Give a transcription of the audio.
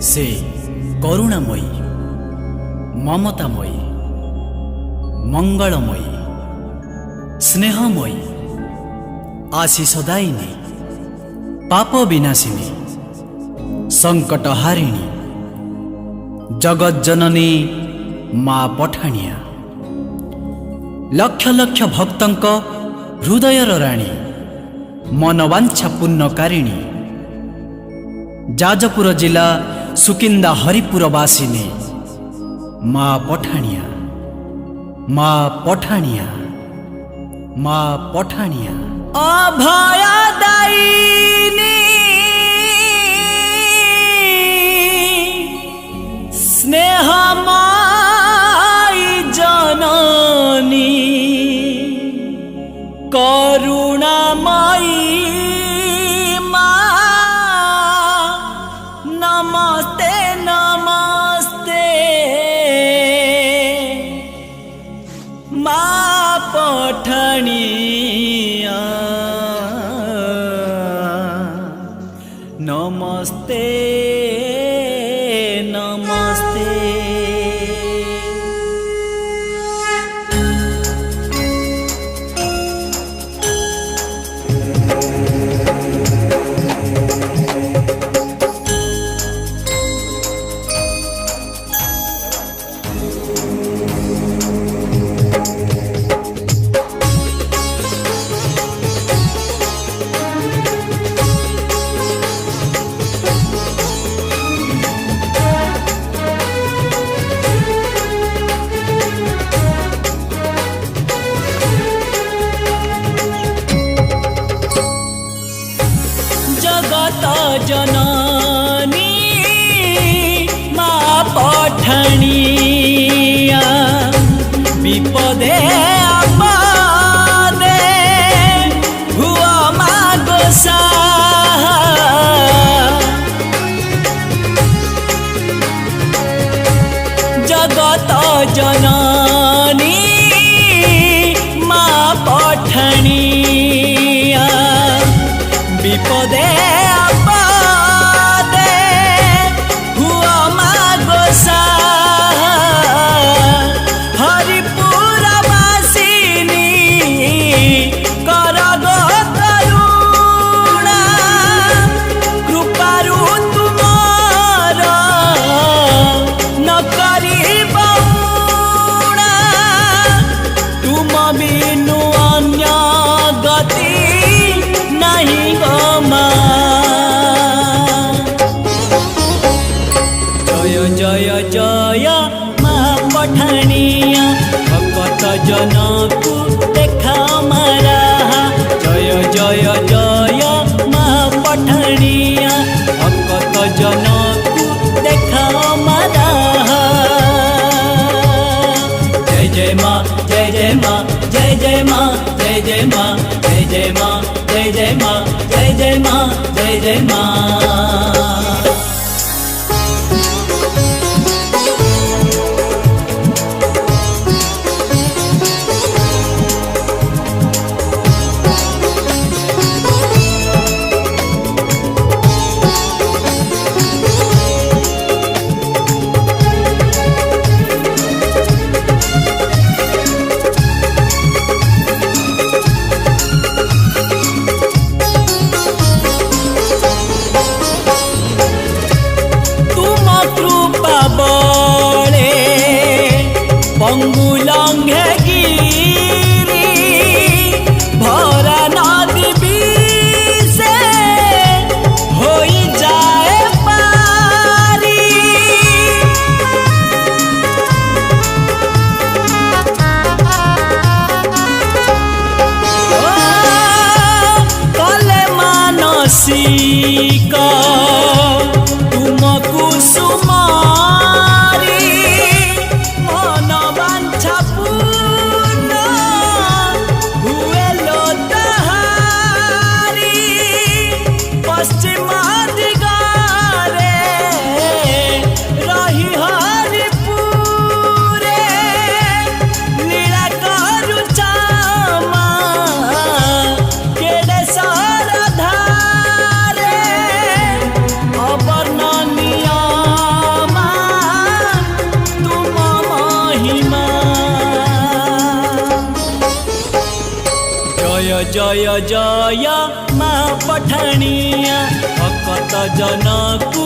से करुणामयी, ममतामयी, मंगलमयी, स्नेहमयी, आशीषदायिनी, पाप विनाशिनी, संकटहारिणी, जगत जननी माँ पठाणिया, लक्ष लक्ष भक्तंक हृदयर राणी, मनवांछा पूर्णकारिणी, जाजपुर जिला सुकिंदा हरिपुरवासिनी माँ पठाणिया, माँ पठाणिया, माँ पठाणिया। अभयदायिनी स्नेहमयी जननी करुणामयी नमस्ते नमस्ते माँ पठाणिया, नमस्ते नमस्ते। जननी माँ पठाणिया, विपदे आपदे हुआ माँ गोसाहा, जगत जननी माँ पठाणिया, विपदे जय जय माँ पठाणिया, भक्त जनकु देखा मारा। जय जय जय माँ पठाणिया, भक्त जनकु देखा मारा। जय जय माँ, जय जय माँ, जय जय माँ, जय जय माँ, जय जय माँ, जय जय माँ, जय जय माँ, जय जय माँ। जय जय जय माँ पठानिया भक्त जनकु